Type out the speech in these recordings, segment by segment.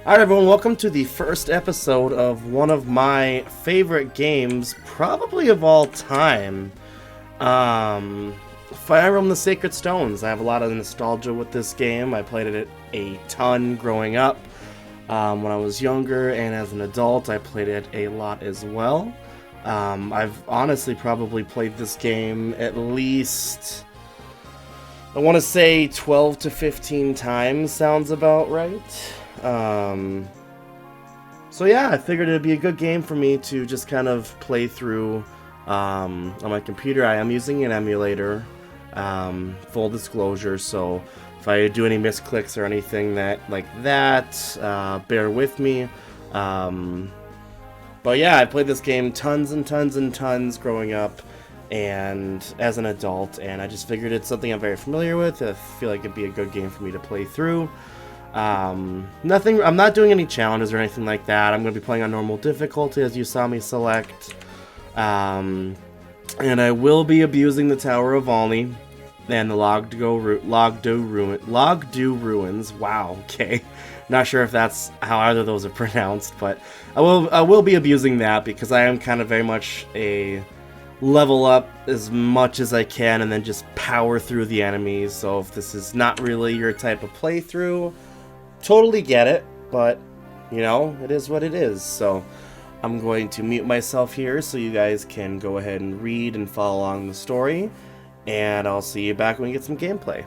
Alright everyone, welcome to the first episode of one of my favorite games, probably of all time. Fire Emblem the Sacred Stones. I have a lot of nostalgia with this game. I played it a ton growing up. When I was younger and as an adult, I played it a lot as well. I've honestly probably played this game at least, I want to say 12 to 15 times sounds about right. So yeah, I figured it'd be a good game for me to just kind of play through on my computer. I am using an emulator, full disclosure, so if I do any misclicks or anything like that, bear with me. But yeah, I played this game tons and tons and tons growing up and as an adult, and I just figured it's something I'm very familiar with. I feel like it'd be a good game for me to play through. I'm not doing any challenges or anything like that. I'm going to be playing on normal difficulty, as you saw me select. And I will be abusing the Tower of Valny and the Logdu Ruins. Wow, okay. Not sure if that's how either of those are pronounced, but I will be abusing that because I am kind of very much a level up as much as I can and then just power through the enemies. So if this is not really your type of playthrough, totally get it, but you know, it is what it is. So I'm going to mute myself here so you guys can go ahead and read and follow along the story, and I'll see you back when we get some gameplay.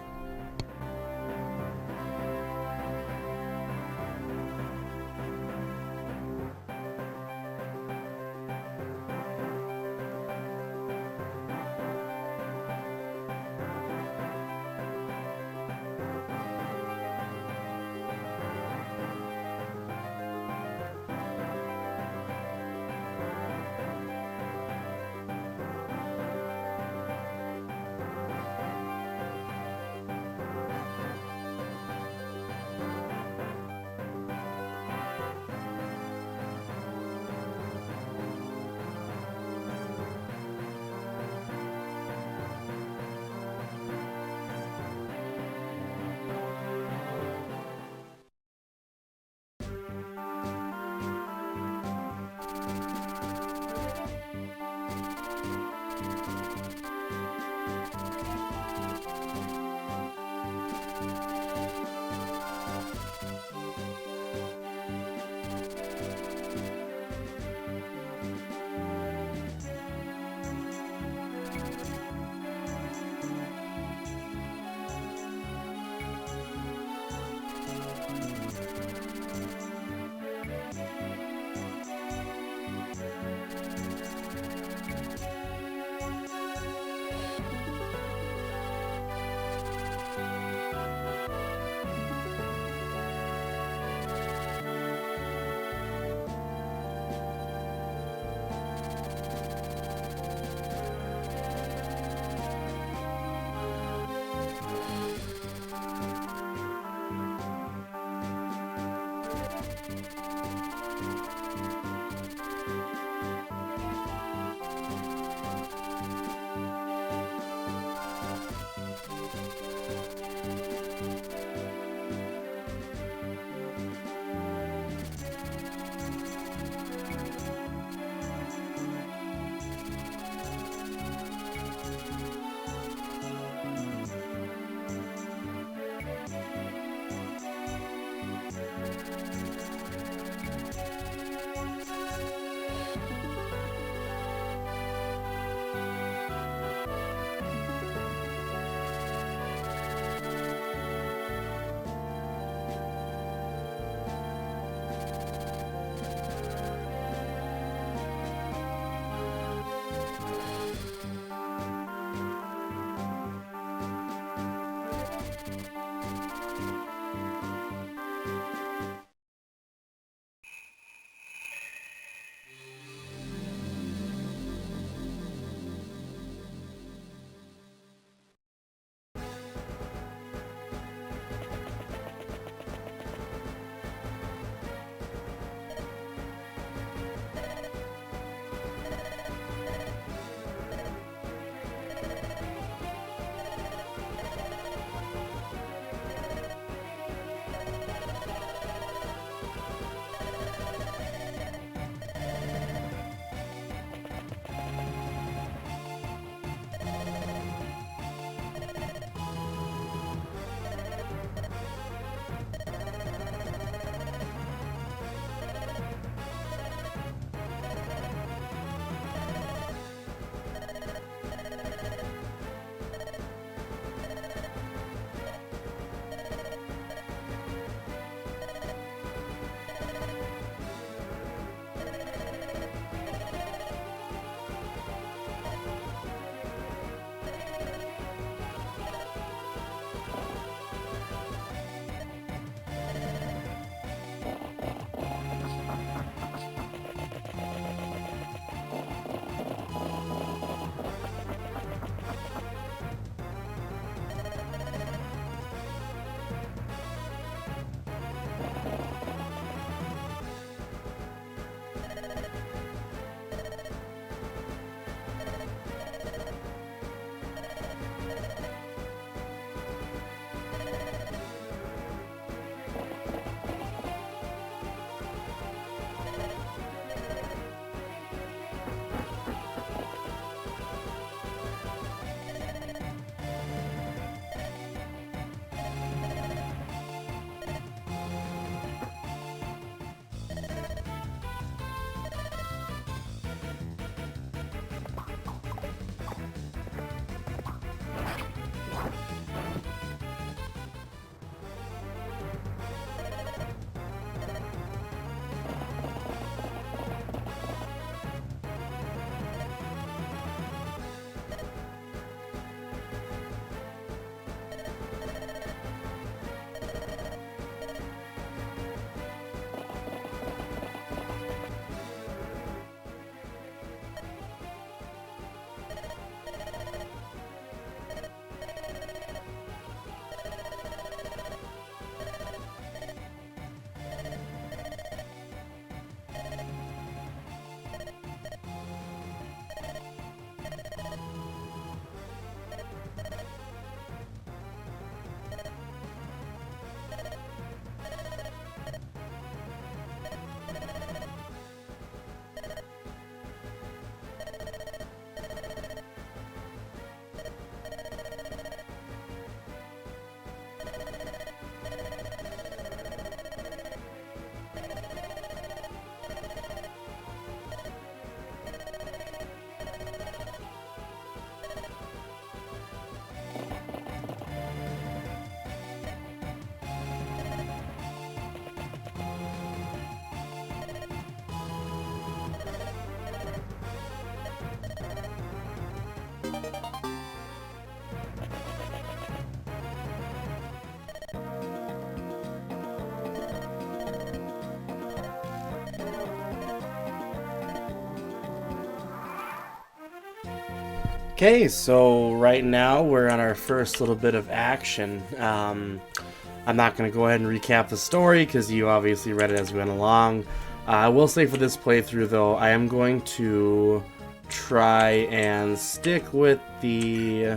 Okay, so right now we're on our first little bit of action. I'm not going to go ahead and recap the story because you obviously read it as we went along. I will say for this playthrough, though, I am going to try and stick with the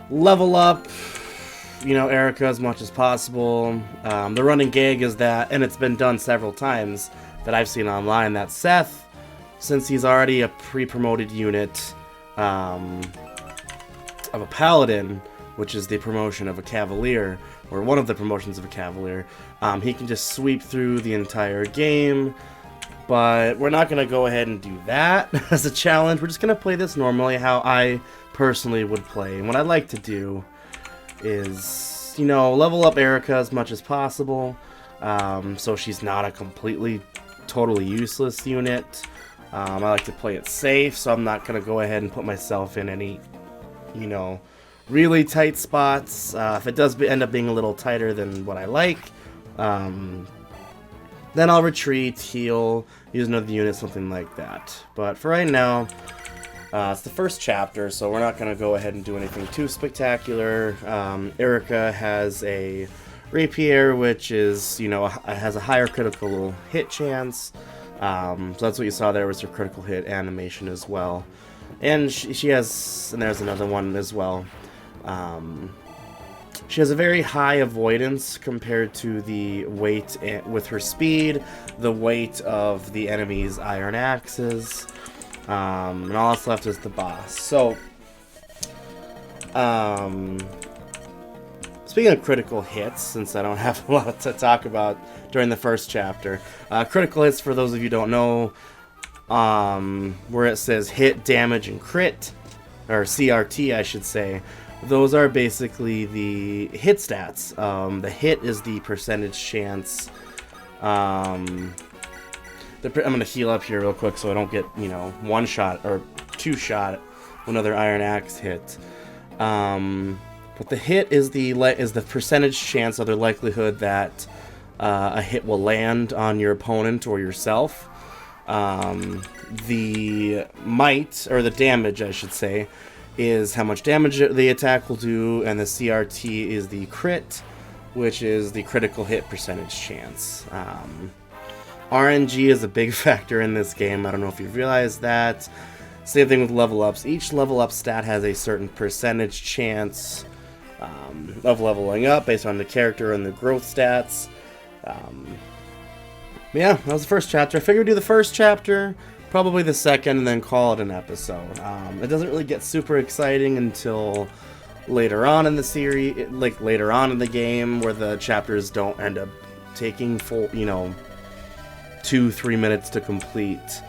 level up, Erica as much as possible. The running gag is that, and it's been done several times that I've seen online, that Seth, since he's already a pre-promoted unit of a paladin, which is the promotion of a cavalier, or one of the promotions of a cavalier, he can just sweep through the entire game. But we're not going to go ahead and do that as a challenge. We're just going to play this normally, how I personally would play. And what I'd like to do is, level up Erica as much as possible, so she's not a totally useless unit. I like to play it safe, so I'm not going to go ahead and put myself in any, really tight spots. If it does end up being a little tighter than what I like, then I'll retreat, heal, use another unit, something like that. But for right now, it's the first chapter, so we're not going to go ahead and do anything too spectacular. Erica has a rapier, which is, has a higher critical hit chance. So that's what you saw there, was her critical hit animation as well. And she has, and there's another one as well. She has a very high avoidance compared to the weight with her speed, the weight of the enemy's iron axes, and all that's left is the boss. So, speaking of critical hits, since I don't have a lot to talk about during the first chapter, critical hits, for those of you who don't know, where it says hit, damage, and crit, or CRT I should say, those are basically the hit stats. The hit is the percentage chance. I'm going to heal up here real quick so I don't get, one shot or two shot when another Iron Axe hit. But the hit is the percentage chance, or the likelihood that a hit will land on your opponent or yourself. The might, or the damage I should say, is how much damage the attack will do, and the CRT is the crit, which is the critical hit percentage chance. RNG is a big factor in this game. I don't know if you've realized that. Same thing with level ups. Each level up stat has a certain percentage chance of leveling up based on the character and the growth stats. Yeah, that was the first chapter. I figured we'd do the first chapter, probably the second, and then call it an episode. It doesn't really get super exciting until later on in the series, like later on in the game, where the chapters don't end up taking full, 2-3 minutes to complete.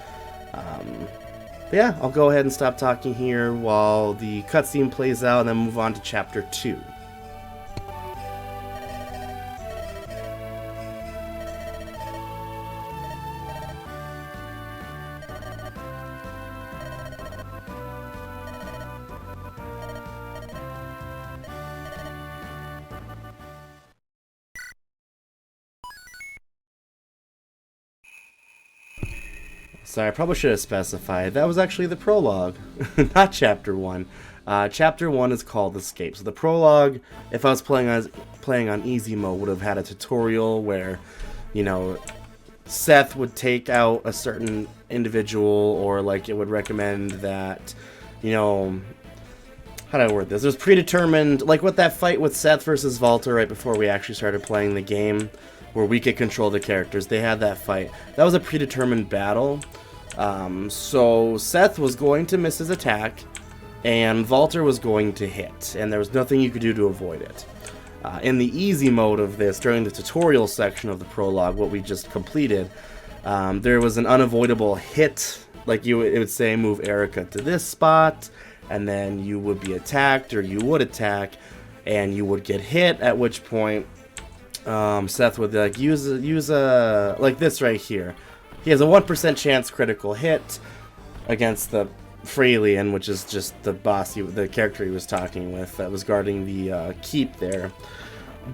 But yeah, I'll go ahead and stop talking here while the cutscene plays out, and then move on to chapter 2. Sorry, I probably should have specified. That was actually the prologue, not chapter 1. Chapter 1 is called Escape. So the prologue, if I was playing on easy mode, would have had a tutorial where, Seth would take out a certain individual, or like it would recommend that, how do I word this? There's predetermined, like with that fight with Seth versus Walter right before we actually started playing the game, where we could control the characters. They had that fight. That was a predetermined battle. So Seth was going to miss his attack, and Walter was going to hit, and there was nothing you could do to avoid it. In the easy mode of this, during the tutorial section of the prologue, what we just completed, there was an unavoidable hit. Like it would say, move Erica to this spot, and then you would be attacked, or you would attack, and you would get hit, at which point Seth would like use a like this right here. He has a 1% chance critical hit against the Freilian, which is just the boss, the character he was talking with that was guarding the keep there.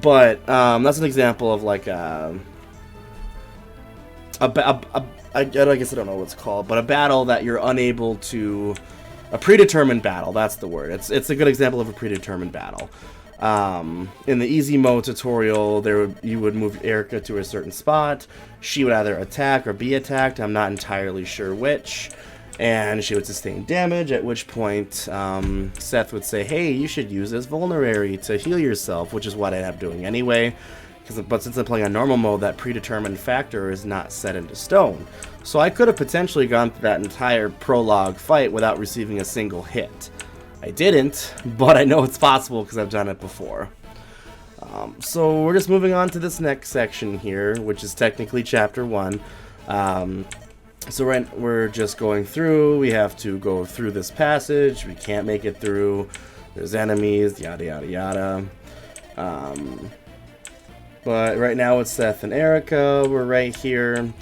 But that's an example of like I guess I don't know what it's called, but a battle that you're unable to A predetermined battle, that's the word. It's a good example of a predetermined battle. In the easy mode tutorial, you would move Erica to a certain spot. She would either attack or be attacked. I'm not entirely sure which. And she would sustain damage, at which point Seth would say, hey, you should use this vulnerary to heal yourself, which is what I end up doing anyway. But since I'm playing on normal mode, that predetermined factor is not set into stone. So I could have potentially gone through that entire prologue fight without receiving a single hit. I didn't, but I know it's possible because I've done it before. So we're just moving on to this next section here, which is technically Chapter 1. So we're just going through. We have to go through this passage. We can't make it through. There's enemies, yada, yada, yada. But right now it's Seth and Erica. We're right here.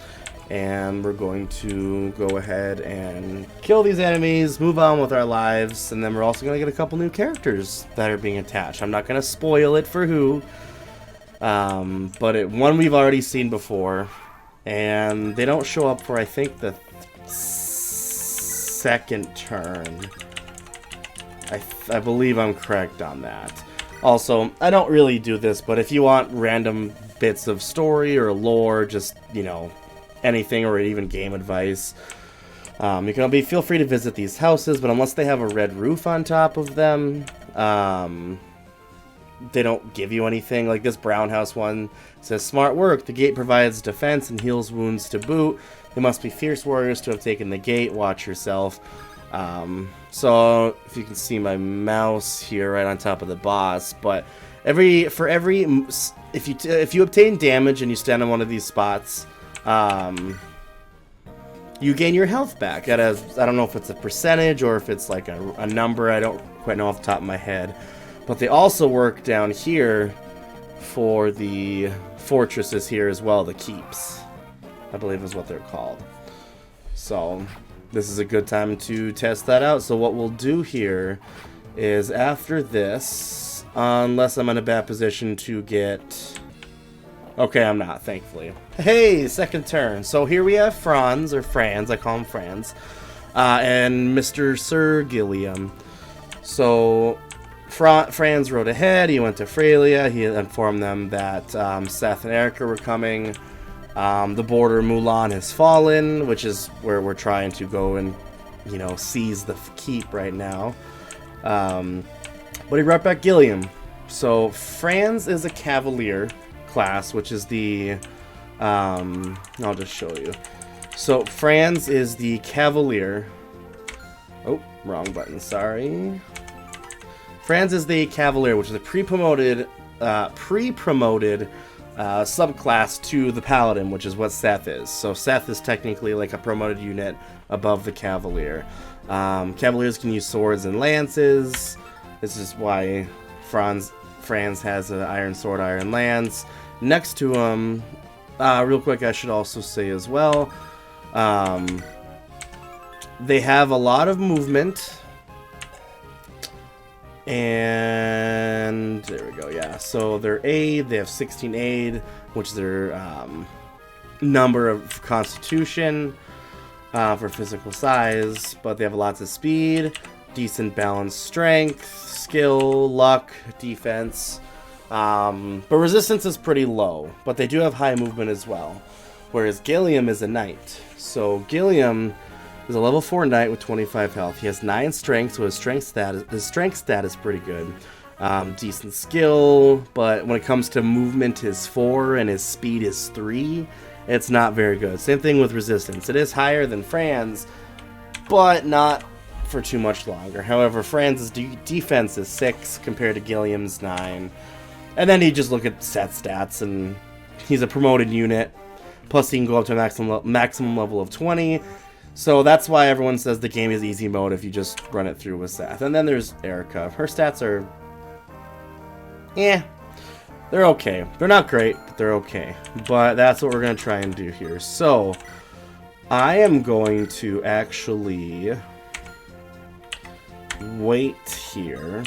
And we're going to go ahead and kill these enemies, move on with our lives, and then we're also going to get a couple new characters that are being attached. I'm not going to spoil it for who, but one we've already seen before, and they don't show up for, I think, the second turn. I believe I'm correct on that. Also, I don't really do this, but if you want random bits of story or lore, just, you know, anything or even game advice, you can feel free to visit these houses, but unless they have a red roof on top of them, they don't give you anything. Like this brown house one says, smart work, the gate provides defense and heals wounds to boot. They must be fierce warriors to have taken the gate, watch yourself. So if you can see my mouse here right on top of the boss, but if you obtain damage and you stand on one of these spots, you gain your health back. I don't know if it's a percentage or if it's like a number. I don't quite know off the top of my head. But they also work down here for the fortresses here as well, the keeps, I believe is what they're called. So this is a good time to test that out. So what we'll do here is after this, unless I'm in a bad position to get... Okay, I'm not, thankfully. Hey, second turn. So here we have Franz, or Franz, I call him Franz, and Mr. Sir Gilliam. So Franz rode ahead, he went to Frelia, he informed them that Seth and Erica were coming. The border Mulan has fallen, which is where we're trying to go and, you know, seize the keep right now. But he brought back Gilliam. So Franz is a cavalier class, which is the I'll just show you. So Franz is the cavalier. Oh, wrong button, sorry. Franz is the cavalier, which is a pre-promoted subclass to the paladin, which is what Seth is. So Seth is technically like a promoted unit above the cavalier. Cavaliers can use swords and lances. This is why Franz has an iron sword, iron lance. Next to him, real quick, I should also say as well, they have a lot of movement. And there we go, yeah. So their aid, they have 16 aid, which is their number of constitution for physical size. But they have lots of speed, decent balanced strength, skill, luck, defense. But resistance is pretty low, but they do have high movement as well. Whereas Gilliam is a knight. So Gilliam is a level 4 knight with 25 health. He has 9 strength, so his strength stat is pretty good. Decent skill, but when it comes to movement is 4 and his speed is 3. It's not very good. Same thing with resistance. It is higher than Franz, but not for too much longer. However, Franz's defense is 6 compared to Gilliam's 9. And then you just look at Seth's stats, and he's a promoted unit. Plus, he can go up to a maximum level of 20. So that's why everyone says the game is easy mode if you just run it through with Seth. And then there's Erica. Her stats are... they're okay. They're not great, but they're okay. But that's what we're going to try and do here. So, I am going to actually wait here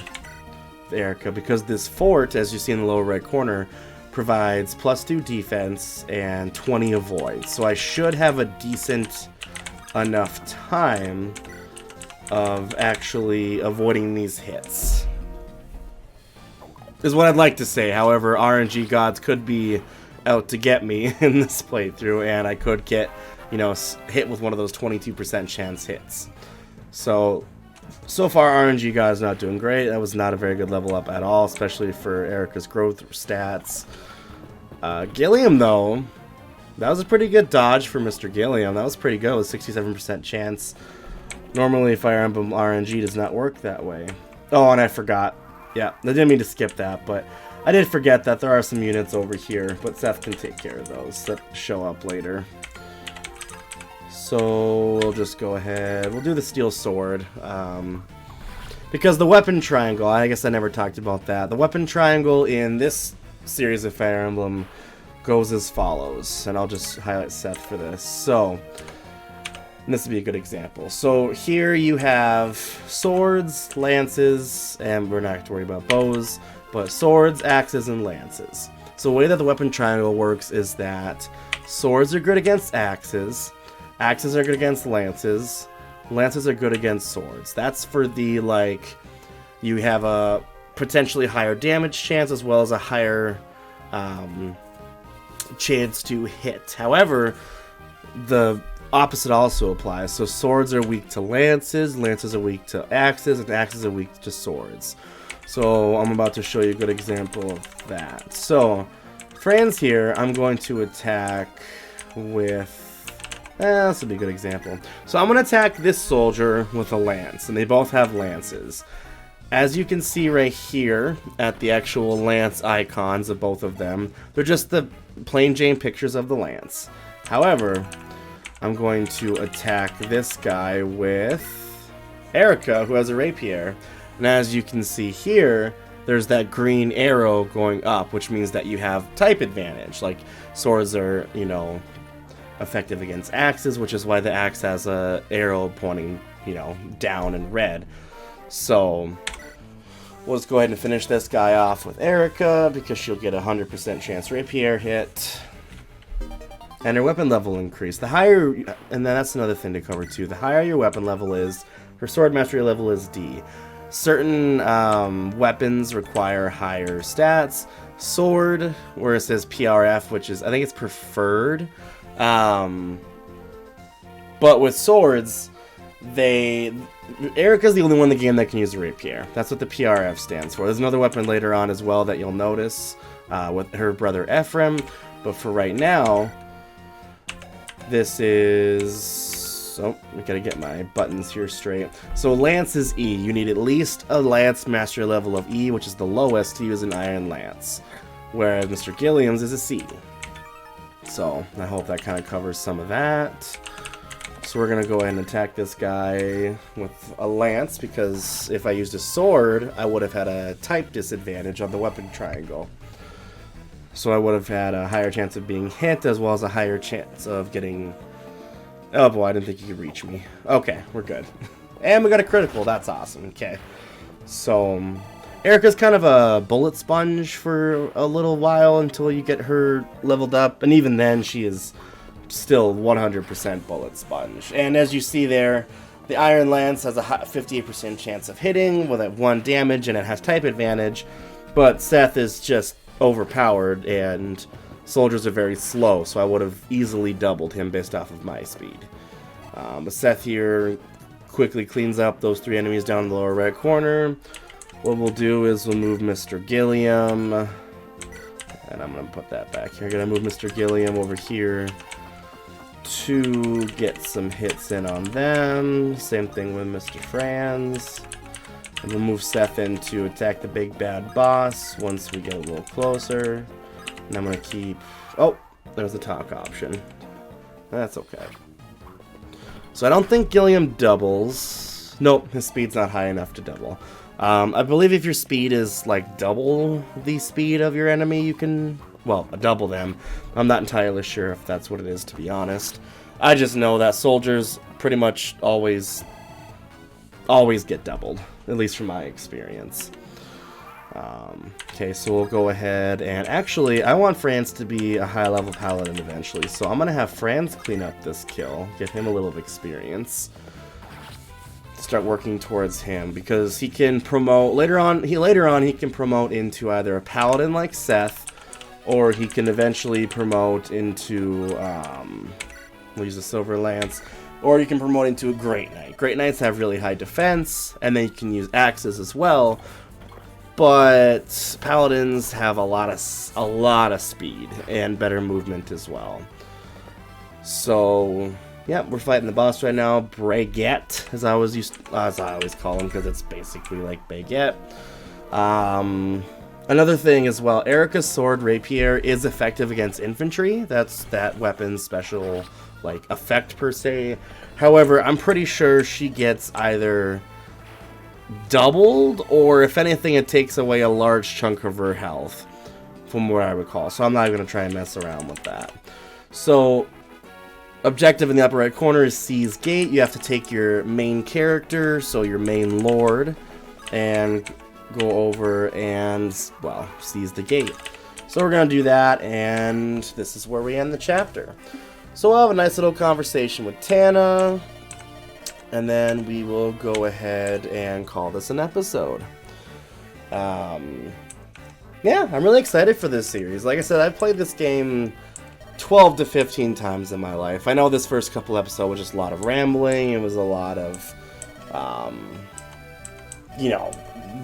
with Erica, because this fort, as you see in the lower right corner, provides +2 defense and 20 avoid. So I should have a decent enough time of actually avoiding these hits. Is what I'd like to say. However, RNG gods could be out to get me in this playthrough, and I could get, you know, hit with one of those 22% chance hits. So far RNG god's not doing great. That was not a very good level up at all, especially for Erica's growth stats. Gilliam, though, that was a pretty good dodge for Mr. Gilliam. That was pretty good with 67% chance. Normally Fire Emblem RNG does not work that way. Oh, and I forgot. Yeah, I didn't mean to skip that, but I did forget that there are some units over here, but Seth can take care of those that show up later. So we'll just go ahead. We'll do the steel sword. Because the weapon triangle, I guess I never talked about that. The weapon triangle in this series of Fire Emblem goes as follows. And I'll just highlight Seth for this. So, and this would be a good example. So here you have swords, lances, and we're not going to worry about bows, but swords, axes, and lances. So the way that the weapon triangle works is that swords are good against axes, axes are good against lances, lances are good against swords. That's for the, like, you have a potentially higher damage chance as well as a higher chance to hit. However, the opposite also applies. So swords are weak to lances, lances are weak to axes, and axes are weak to swords. So I'm about to show you a good example of that. So Franz here, I'm going to attack with... this would be a good example. So I'm going to attack this soldier with a lance, and they both have lances. As you can see right here at the actual lance icons of both of them, they're just the plain Jane pictures of the lance. However, I'm going to attack this guy with Erica, who has a rapier. And as you can see here, there's that green arrow going up, which means that you have type advantage. Like, swords are, you know, effective against axes, which is why the axe has a arrow pointing, you know, down in red. So we'll just go ahead and finish this guy off with Erica, because she'll get a 100% chance rapier hit. And her weapon level increase. The higher, and then that's another thing to cover too, the higher your weapon level is, her sword mastery level is D. Certain weapons require higher stats. Sword, where it says PRF, which is, I think it's preferred. But with swords, Erica's the only one in the game that can use a rapier. That's what the PRF stands for. There's another weapon later on as well that you'll notice with her brother Ephraim. But for right now, this is... Oh, I gotta get my buttons here straight. So Lance is E. You need at least a Lance mastery level of E, which is the lowest, to use an Iron Lance. Whereas Mr. Gilliam's is a C. So I hope that kind of covers some of that. So we're gonna go ahead and attack this guy with a lance, because if I used a sword, I would have had a type disadvantage on the weapon triangle. So I would have had a higher chance of being hit, as well as a higher chance of getting... Oh boy, I didn't think you could reach me. Okay, we're good. And we got a critical, that's awesome. Okay. So, Erica's kind of a bullet sponge for a little while until you get her leveled up. And even then, she is still 100% bullet sponge. And as you see there, the Iron Lance has a 58% chance of hitting with that 1 damage, and it has type advantage. But Seth is just overpowered, and soldiers are very slow, so I would have easily doubled him based off of my speed. But Seth here quickly cleans up those 3 enemies down in the lower right corner. What we'll do is we'll move Mr. Gilliam, and I'm going to put that back here. I'm going to move Mr. Gilliam over here to get some hits in on them. Same thing with Mr. Franz. And we'll move Seth in to attack the big bad boss once we get a little closer. And I'm going to keep... Oh, there's the talk option. That's okay. So I don't think Gilliam doubles. Nope, his speed's not high enough to double. I believe if your speed is like double the speed of your enemy, you can... Well, double them. I'm not entirely sure if that's what it is, to be honest. I just know that soldiers pretty much always get doubled. At least from my experience. Okay, so we'll go ahead and actually, I want Franz to be a high-level paladin eventually, so I'm going to have Franz clean up this kill, give him a little of experience. start working towards him, because he can promote later on he can promote into either a paladin like Seth, or he can eventually promote into we'll use a silver lance, or you can promote into a great knight. Great knights have really high defense, and then you can use axes as well. But paladins have a lot of speed and better movement as well. So yeah, we're fighting the boss right now, Baguette, as I always call him, because it's basically like Baguette. Another thing as well, Erica's sword rapier is effective against infantry. That's that weapon's special like effect per se. However, I'm pretty sure she gets either doubled, or if anything, it takes away a large chunk of her health, from what I recall. So I'm not going to try and mess around with that. So objective in the upper right corner is Seize Gate. You have to take your main character, so your main lord, and go over and, well, seize the gate. So we're going to do that, and this is where we end the chapter. So we'll have a nice little conversation with Tana, and then we will go ahead and call this an episode. Yeah, I'm really excited for this series. Like I said, I've played this game 12 to 15 times in my life. I know this first couple episodes was just a lot of rambling. It was a lot of, you know,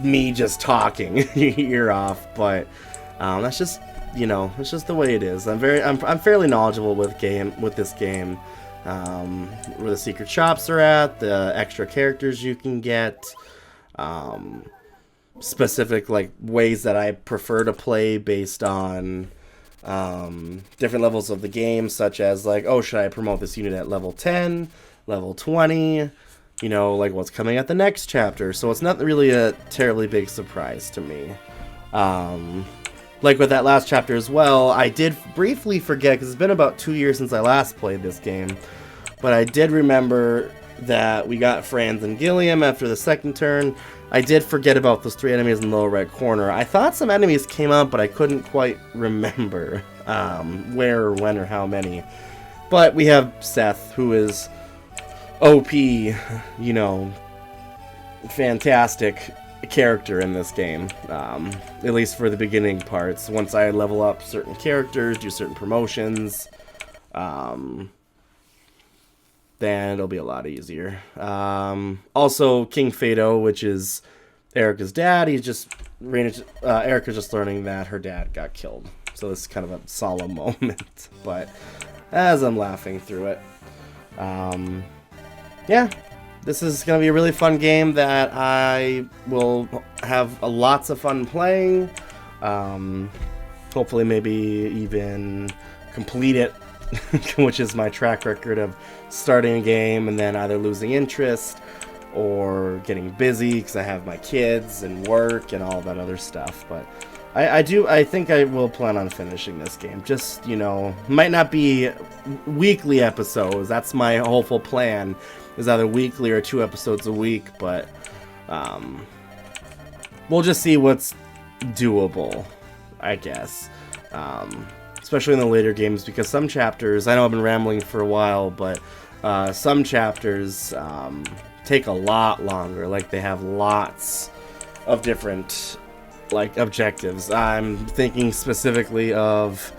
me just talking your ear off, but that's just, you know, it's just the way it is. I'm fairly knowledgeable with this game, where the secret shops are at, the extra characters you can get, specific like ways that I prefer to play based on different levels of the game, such as like, oh, should I promote this unit at level 10, level 20, you know, like what's coming at the next chapter. So it's not really a terribly big surprise to me. Like with that last chapter as well, I did briefly forget, because it's been about 2 years since I last played this game, but I did remember that we got Franz and Gilliam after the second turn. I did forget about those 3 enemies in the lower right corner. I thought some enemies came up, but I couldn't quite remember where or when or how many. But we have Seth, who is OP, you know, fantastic character in this game, at least for the beginning parts. Once I level up certain characters, do certain promotions, then it'll be a lot easier. Also, King Fado, which is Erica's dad, Erica's just learning that her dad got killed. So this is kind of a solemn moment, but as I'm laughing through it, yeah, this is going to be a really fun game that I will have lots of fun playing. Hopefully maybe even complete it, which is my track record of starting a game and then either losing interest or getting busy because I have my kids and work and all that other stuff. But I think I will plan on finishing this game. Just, you know, might not be weekly episodes. That's my hopeful plan, is either weekly or 2 episodes a week, but we'll just see what's doable, I guess. Especially in the later games, because some chapters, I know I've been rambling for a while, but some chapters take a lot longer. Like, they have lots of different, like, objectives. I'm thinking specifically of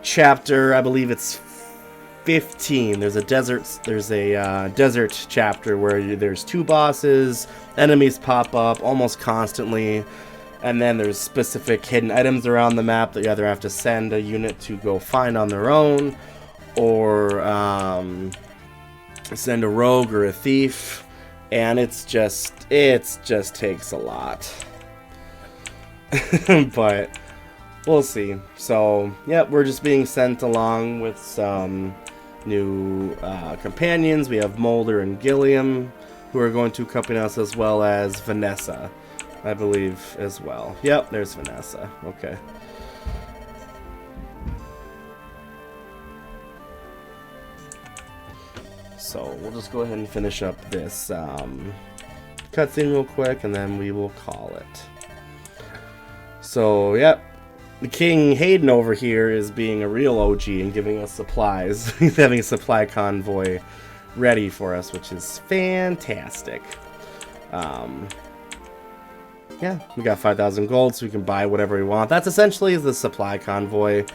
chapter, I believe it's 15. There's a desert chapter where there's 2 bosses, enemies pop up almost constantly, and then there's specific hidden items around the map that you either have to send a unit to go find on their own, or send a rogue or a thief, and it just takes a lot. But we'll see. So yeah, we're just being sent along with some new companions. We have Mulder and Gilliam, who are going to accompany us, as well as Vanessa, I believe, as well. Yep, there's Vanessa. Okay. So we'll just go ahead and finish up this cutscene real quick, and then we will call it. So, yep. The King Hayden over here is being a real OG and giving us supplies. He's having a supply convoy ready for us, which is fantastic. Yeah, we got 5,000 gold, so we can buy whatever we want. That's essentially the supply convoy.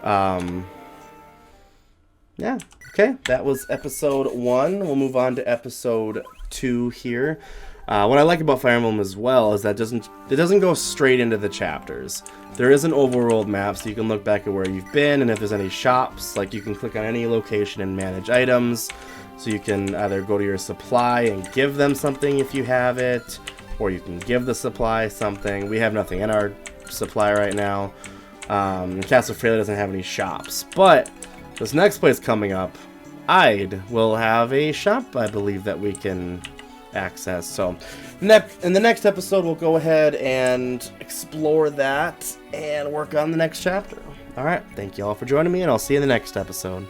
Yeah, okay, that was episode 1. We'll move on to episode 2 here. What I like about Fire Emblem as well is that it doesn't go straight into the chapters. There is an overworld map, so you can look back at where you've been, and if there's any shops, like you can click on any location and manage items. So you can either go to your supply and give them something if you have it, or you can give the supply something. We have nothing in our supply right now. Castle Freya doesn't have any shops, but this next place coming up, Ide, will have a shop, I believe, that we can access. So in the next episode, we'll go ahead and explore that and work on the next chapter. All right, thank you all for joining me, and I'll see you in the next episode.